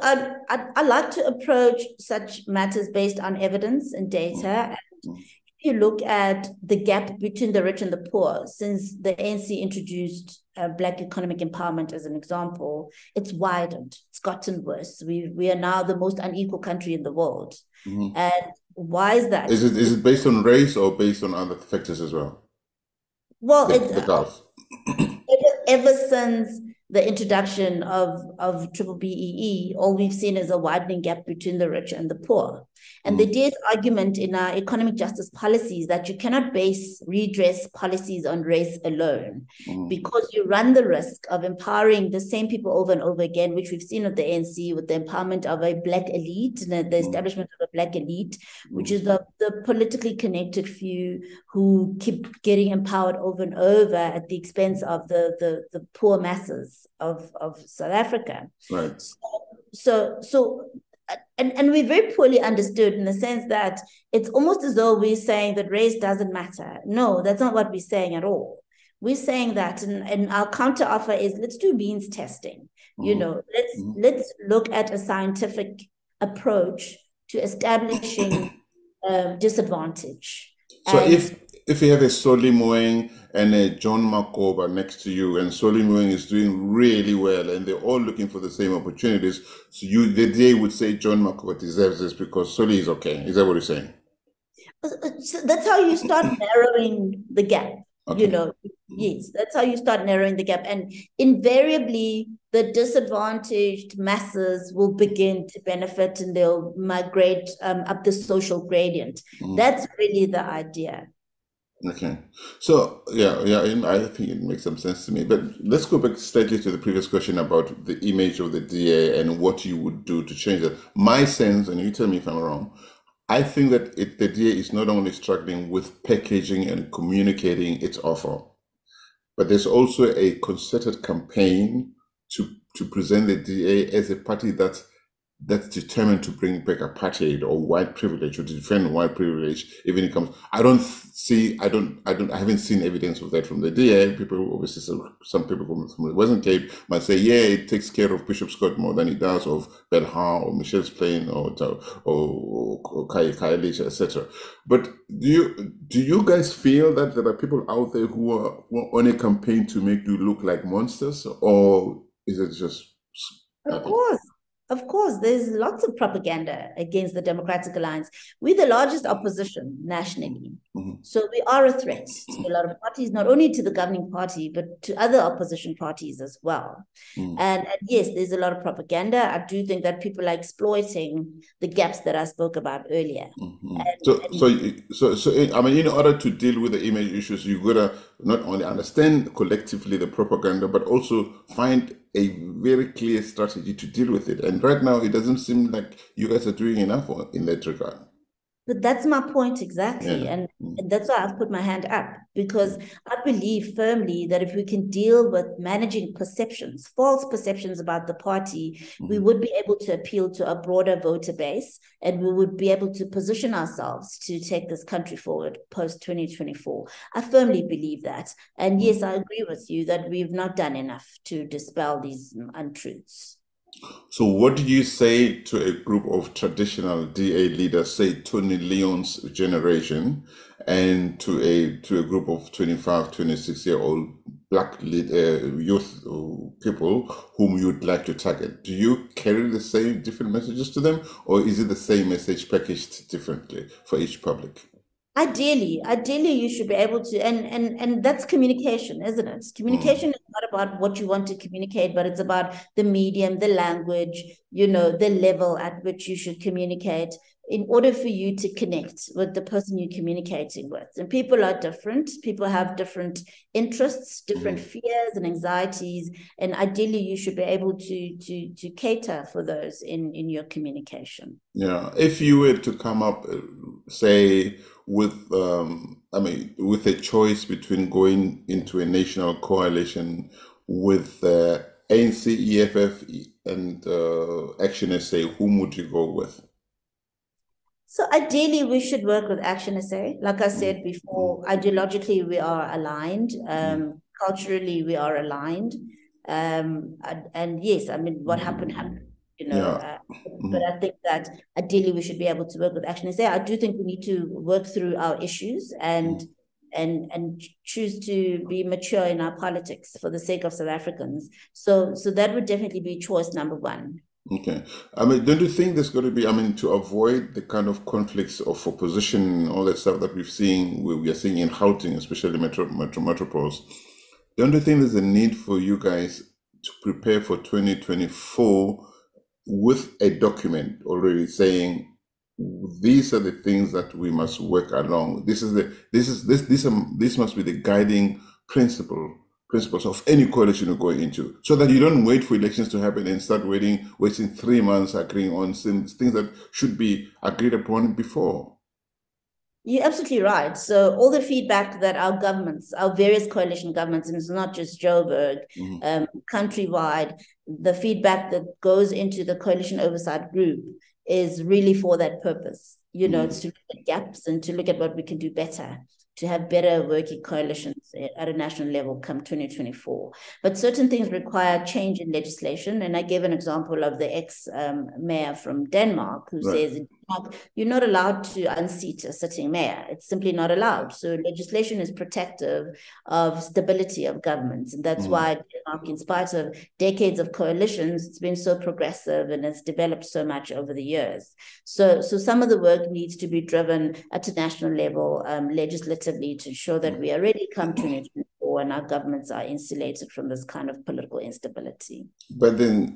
I like to approach such matters based on evidence and data. If you look at the gap between the rich and the poor, since the ANC introduced Black economic empowerment as an example, it's widened. It's gotten worse. We are now the most unequal country in the world. And why is that? Is it based on race or based on other factors as well? Well, The Gulf. ever since the introduction of triple BEE, all we've seen is a widening gap between the rich and the poor. And the DA's argument in our economic justice policies that you cannot base redress policies on race alone, because you run the risk of empowering the same people over and over again, which we've seen with the ANC, with the empowerment of a Black elite, and the establishment of a Black elite, which is the politically connected few who keep getting empowered over and over at the expense of the poor masses of South Africa. Right. And we're very poorly understood in the sense that it's almost as though we're saying that race doesn't matter. No, that's not what we're saying at all. We're saying that, and our counter offer is, let's do means testing. Let's look at a scientific approach to establishing disadvantage. So if you have a Solly Moeng and a John Makoba next to you, and Solly Moeng is doing really well, and they're all looking for the same opportunities, so the DA would say John Makoba deserves this because Solly is okay. Is that what you're saying? So that's how you start narrowing the gap. Okay. Yes, that's how you start narrowing the gap. And invariably, the disadvantaged masses will begin to benefit and they'll migrate up the social gradient. That's really the idea. Okay. So, yeah, I think it makes some sense to me. But let's go back slightly to the previous question about the image of the DA and what you would do to change it. My sense, and you tell me if I'm wrong, I think that the DA is not only struggling with packaging and communicating its offer, but there's also a concerted campaign to present the DA as a party that's determined to bring back apartheid or white privilege, or to defend white privilege, even it comes. I haven't seen evidence of that from the DA. People, obviously, some people from the Western Cape might say, yeah, it takes care of Bishop Scott more than it does of Belha or Michelle's Plain or Khayelitsha, etc. But do you guys feel that there are people out there who are on a campaign to make you look like monsters, or is it just nothing? Of course, there's lots of propaganda against the Democratic Alliance. We're the largest opposition nationally. So we are a threat to a lot of parties, not only to the governing party, but to other opposition parties as well. And yes, there's a lot of propaganda. I do think that people are exploiting the gaps that I spoke about earlier. So I mean, in order to deal with the image issues, you gotta not only understand collectively the propaganda, but also find a very clear strategy to deal with it. And right now, it doesn't seem like you guys are doing enough in that regard. But that's my point exactly. Yeah. And that's why I've put my hand up, because I believe firmly that if we can deal with managing perceptions, false perceptions about the party, we would be able to appeal to a broader voter base, and we would be able to position ourselves to take this country forward post-2024. I firmly believe that. And yes, I agree with you that we've not done enough to dispel these untruths. So what do you say to a group of traditional DA leaders, say Tony Leon's generation, and to a group of 25, 26-year-old Black youth people whom you'd like to target? Do you carry the same different messages to them, or is it the same message packaged differently for each public? Ideally, you should be able to, and that's communication, isn't it? Communication is not about what you want to communicate, but it's about the medium, the language, the level at which you should communicate in order for you to connect with the person you're communicating with. And people are different. People have different interests, different fears and anxieties. And ideally, you should be able to cater for those in your communication. Yeah. If you were to come up, say, with a choice between going into a national coalition with ANC, EFF, and Action SA, whom would you go with? So ideally, we should work with Action SA. Like I said before, ideologically, we are aligned. Culturally, we are aligned. And yes, I mean, what happened. But I think that ideally we should be able to work with Action SA. I do think we need to work through our issues and choose to be mature in our politics for the sake of South Africans. So that would definitely be choice number one. Okay. I mean, don't you think there's going to be, to avoid the kind of conflicts of opposition, all that stuff that we are seeing in Gauteng, especially metropoles, don't you think there's a need for you guys to prepare for 2024 with a document already saying these are the things that we must work along. This must be the guiding principles of any coalition you're going into, so that you don't wait for elections to happen and start wasting 3 months agreeing on things that should be agreed upon before. You're absolutely right. So all the feedback that our governments, our various coalition governments, and it's not just Joburg, countrywide, the feedback that goes into the coalition oversight group is really for that purpose. To look at gaps and to look at what we can do better, to have better working coalitions at a national level come 2024. But certain things require change in legislation. And I gave an example of the ex-mayor from Denmark who says in Denmark, you're not allowed to unseat a sitting mayor. It's simply not allowed. So legislation is protective of stability of governments. And that's why Denmark, in spite of decades of coalitions, it's been so progressive and it's developed so much over the years. So some of the work needs to be driven at a national level, legislatively, to ensure that we are ready come 2024 and our governments are insulated from this kind of political instability. But then,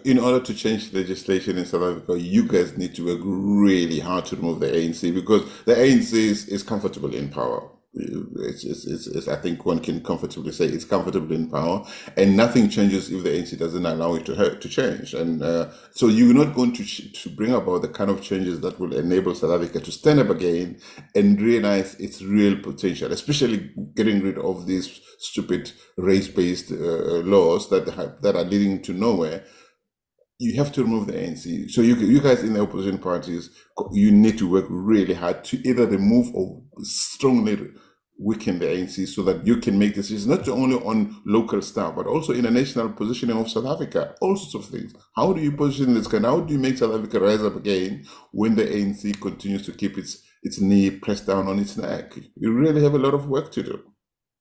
in order to change legislation in South Africa, you guys need to work really hard to remove the ANC, because the ANC is comfortable in power. I think one can comfortably say it's comfortable in power, and nothing changes if the ANC doesn't allow it to change. And so you're not going to bring about the kind of changes that will enable South Africa to stand up again and realize its real potential, especially getting rid of these stupid race-based laws that are leading to nowhere. You have to remove the ANC. So you guys in the opposition parties, you need to work really hard to either remove or strongly weaken the ANC, so that you can make decisions not only on local stuff, but also in a national positioning of South Africa, all sorts of things. How do you position this country? How do you make South Africa rise up again when the ANC continues to keep its knee pressed down on its neck? You really have a lot of work to do.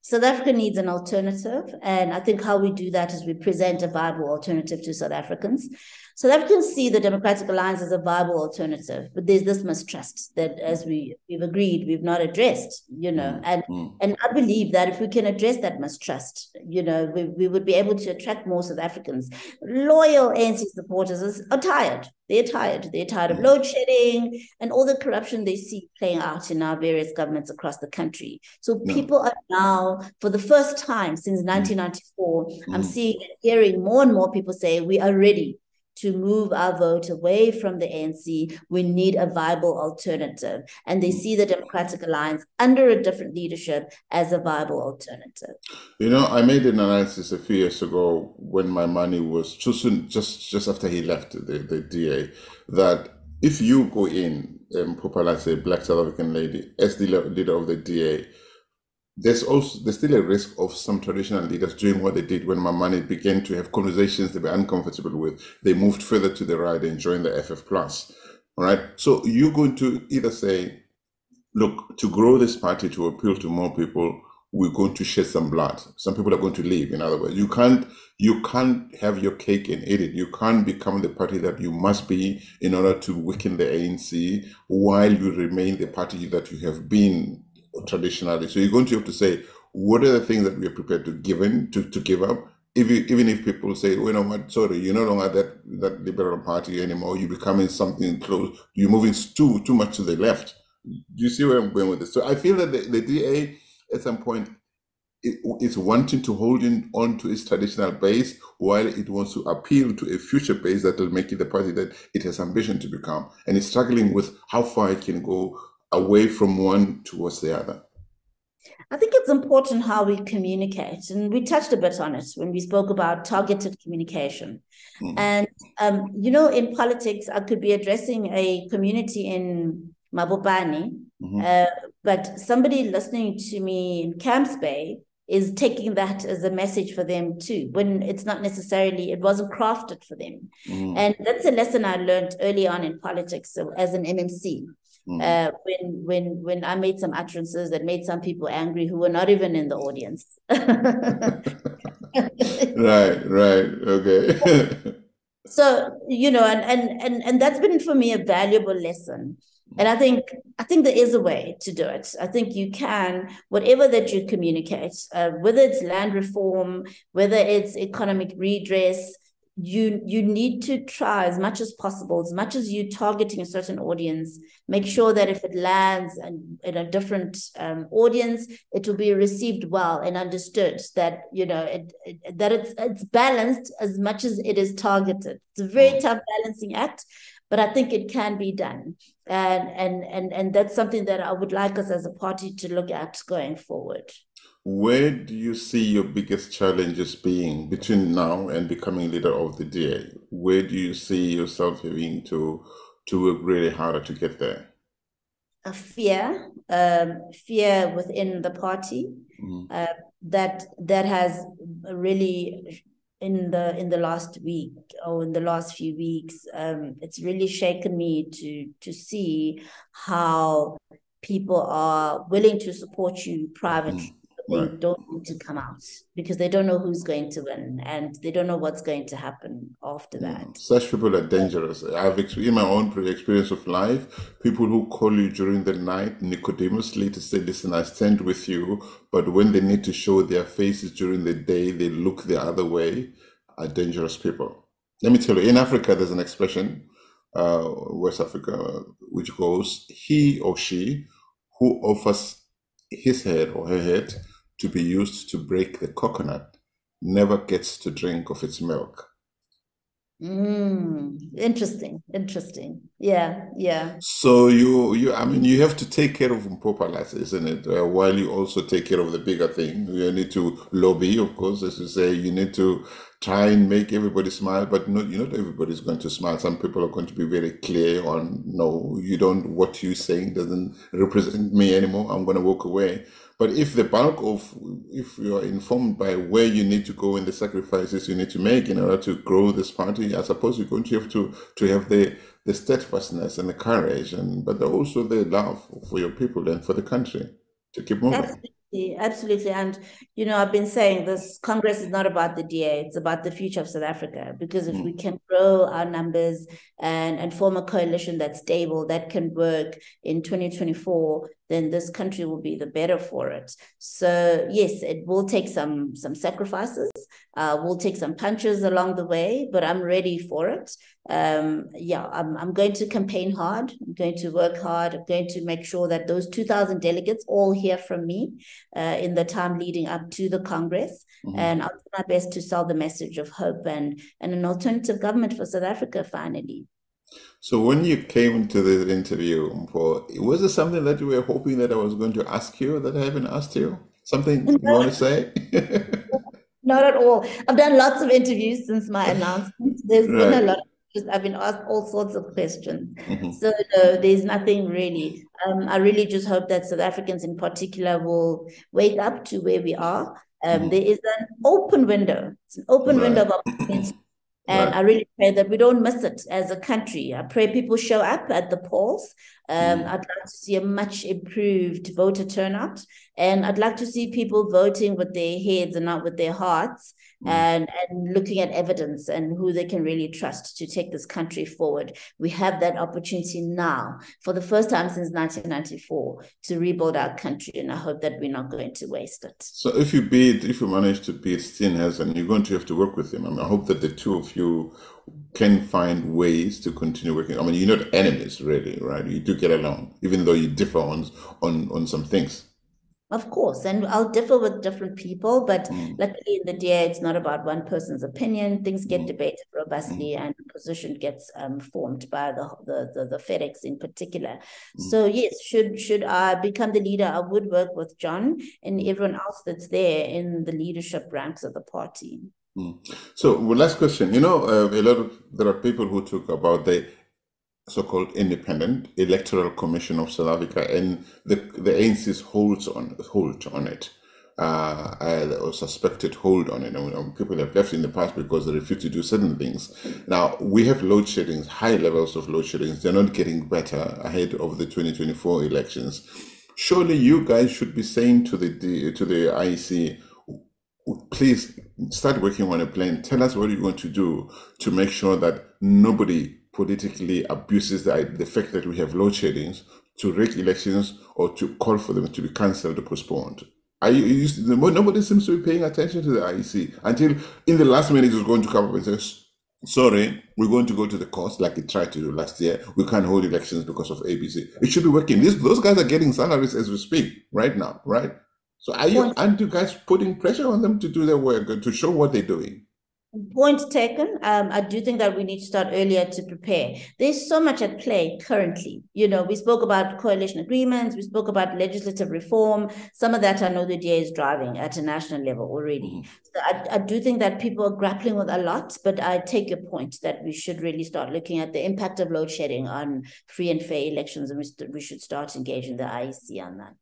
South Africa needs an alternative. And I think how we do that is we present a viable alternative to South Africans. South Africans see the Democratic Alliance as a viable alternative, but there's this mistrust that, as we've agreed, we've not addressed, and I believe that if we can address that mistrust, we would be able to attract more South Africans. Loyal ANC supporters are tired. They're tired. They're tired of load shedding and all the corruption they see playing out in our various governments across the country. So people are now, for the first time since 1994, I'm seeing and hearing more and more people say, we are ready to move our vote away from the ANC. We need a viable alternative. And they see the Democratic Alliance under a different leadership as a viable alternative. I made an analysis a few years ago when my money was too soon, just after he left the DA, that if you go in, Mpho Phalatse, a black South African lady, as the leader of the DA, there's still a risk of some traditional leaders doing what they did when Mamani began to have conversations they were uncomfortable with. They moved further to the right and joined the FF+. All right. So you're going to either say, look, to grow this party, to appeal to more people, we're going to shed some blood. Some people are going to leave. In other words, you can't have your cake and eat it. You can't become the party that you must be in order to weaken the ANC while you remain the party that you have been traditionally. So you're going to have to say, what are the things that we are prepared to give up? Even if people say, well, you know what, sorry, you're no longer that liberal party anymore, you're becoming something close, you're moving too much to the left. Do you see where I'm going with this? So I feel that the DA at some point it's wanting to hold on to its traditional base while it wants to appeal to a future base that will make it the party that it has ambition to become. And it's struggling with how far it can go away from one towards the other. I think it's important how we communicate, and we touched a bit on it when we spoke about targeted communication. And in politics, I could be addressing a community in Mabopane, but somebody listening to me in Camps Bay is taking that as a message for them too, when it's not necessarily, it wasn't crafted for them. And that's a lesson I learned early on in politics as an MMC. When I made some utterances that made some people angry who were not even in the audience. Right, okay. So, and that's been for me a valuable lesson. And I think there is a way to do it. I think you can, whatever that you communicate, whether it's land reform, whether it's economic redress, you need to try as much as possible, as much as you're targeting a certain audience, make sure that if it lands in a different audience, it will be received well and understood, that that it's balanced as much as it is targeted. It's a very tough balancing act, but I think it can be done. And that's something that I would like us as a party to look at going forward. Where do you see your biggest challenges being between now and becoming leader of the DA? Where do you see yourself having to work really harder to get there? A fear, fear within the party, that has really in the last week or in the last few weeks, it's really shaken me to see how people are willing to support you privately. They Right. don't need to come out because they don't know who's going to win and they don't know what's going to happen after Yeah, that. such people are dangerous. In my own experience of life, people who call you during the night Nicodemously to say, listen, I stand with you, but when they need to show their faces during the day, they look the other way, are dangerous people. Let me tell you, in Africa, there's an expression, West Africa, which goes, he or she who offers his head or her head to be used to break the coconut never gets to drink of its milk. Interesting. Yeah. So I mean, you have to take care of Mpho Phalatse, isn't it? While you also take care of the bigger thing. You need to lobby, of course, as you say. You need to try and make everybody smile, but not everybody's going to smile. Some people are going to be very clear on, no, you don't. What you're saying doesn't represent me anymore. I'm going to walk away. But if if you are informed by where you need to go and the sacrifices you need to make in order to grow this party, I suppose you're going to have to have the steadfastness and the courage, but also the love for your people and for the country to keep moving. Absolutely. And, I've been saying this Congress is not about the DA, it's about the future of South Africa. Because if we can grow our numbers and form a coalition that's stable, that can work in 2024, then this country will be the better for it. So, yes, it will take some sacrifices. We'll take some punches along the way, but I'm ready for it. I'm going to campaign hard. I'm going to work hard. I'm going to make sure that those 2,000 delegates all hear from me in the time leading up to the Congress. And I'll do my best to sell the message of hope and an alternative government for South Africa finally. So when you came to the interview, was it something that you were hoping that I was going to ask you that I haven't asked you? Something you want to say? Not at all. I've done lots of interviews since my announcement. There's been a lot of I've been asked all sorts of questions. So no, there's nothing really. I really just hope that South Africans in particular will wake up to where we are. There is an open window. It's an open window of opportunity. And I really pray that we don't miss it as a country. I pray people show up at the polls. I'd like to see a much improved voter turnout. And I'd like to see people voting with their heads and not with their hearts, and looking at evidence and who they can really trust to take this country forward. We have that opportunity now for the first time since 1994 to rebuild our country. And I hope that we're not going to waste it. So if you manage to beat Steenhuisen, you're going to have to work with him. I mean, I hope that the two of you can find ways to continue working. I mean, you're not enemies, really, right? You do get along, even though you differ on some things. Of course, and I'll differ with different people, but luckily in the DA, it's not about one person's opinion. Things get debated robustly, and the position gets formed by the FedEx in particular. So yes, should I become the leader, I would work with John and everyone else that's there in the leadership ranks of the party. So, last question. There are people who talk about the so-called Independent Electoral Commission of South Africa, and the ANC's hold on it, or suspected hold on it. And people have left in the past because they refuse to do certain things. Now, we have load sheddings, high levels of load sheddings. They're not getting better ahead of the 2024 elections. Surely you guys should be saying to the IEC, please start working on a plan. Tell us what you're going to do to make sure that nobody politically abuses the fact that we have load sheddings to rig elections or to call for them to be cancelled or postponed. Nobody seems to be paying attention to the IEC until in the last minute it's going to come up and say, sorry, we're going to go to the courts like it tried to do last year. We can't hold elections because of ABC. It should be working. Those guys are getting salaries as we speak right now, right? So aren't you guys putting pressure on them to do their work, to show what they're doing? Point taken. I do think that we need to start earlier to prepare. There's so much at play currently. We spoke about coalition agreements. We spoke about legislative reform. Some of that I know the DA is driving at a national level already. So I do think that people are grappling with a lot, but I take your point that we should really start looking at the impact of load shedding on free and fair elections, and we should start engaging the IEC on that.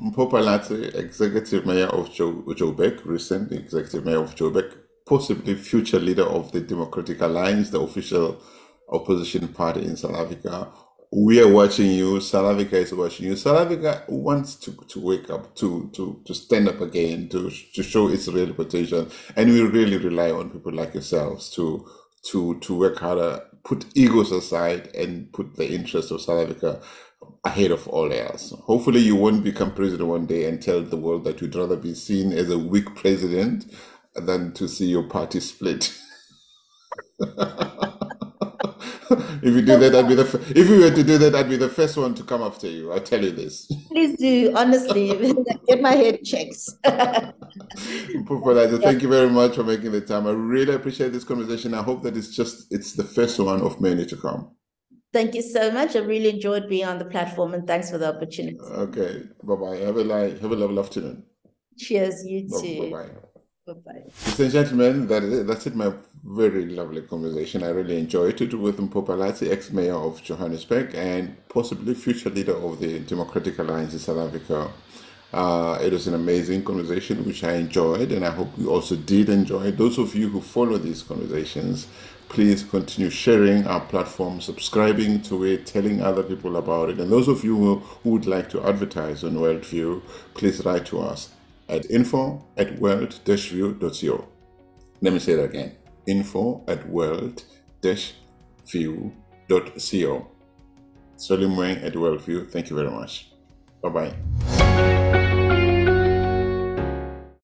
Mpho Phalatse, Executive Mayor of Joburg, recent Executive Mayor of Joburg, possibly future leader of the Democratic Alliance, the official opposition party in South Africa. We are watching you. South Africa is watching you. South Africa wants to wake up, to stand up again, to show its real potential. And we really rely on people like yourselves to work harder, put egos aside, and put the interests of South Africa ahead of all else. Hopefully you won't become president one day and tell the world that you'd rather be seen as a weak president than to see your party split. If you do that, if you were to do that, I'd be the first one to come after you. I'll tell you this. Please do, honestly, get my head checked. Thank you very much for making the time. I really appreciate this conversation. I hope that it's the first one of many to come. Thank you so much. I really enjoyed being on the platform, and thanks for the opportunity. Okay, bye-bye. Have a lovely afternoon. Cheers, you too. Bye-bye. Bye-bye. Ladies and gentlemen, that's it, my very lovely conversation. I really enjoyed it with Mpho Phalatse, ex-mayor of Johannesburg and possibly future leader of the Democratic Alliance in South Africa. It was an amazing conversation, which I enjoyed, and I hope you also did enjoy. Those of you who follow these conversations, please continue sharing our platform, subscribing to it, telling other people about it. And those of you who would like to advertise on WorldView, please write to us at info@world-view.co. Let me say that again, info@world-view.co. Solim Wang at WorldView. Thank you very much. Bye-bye.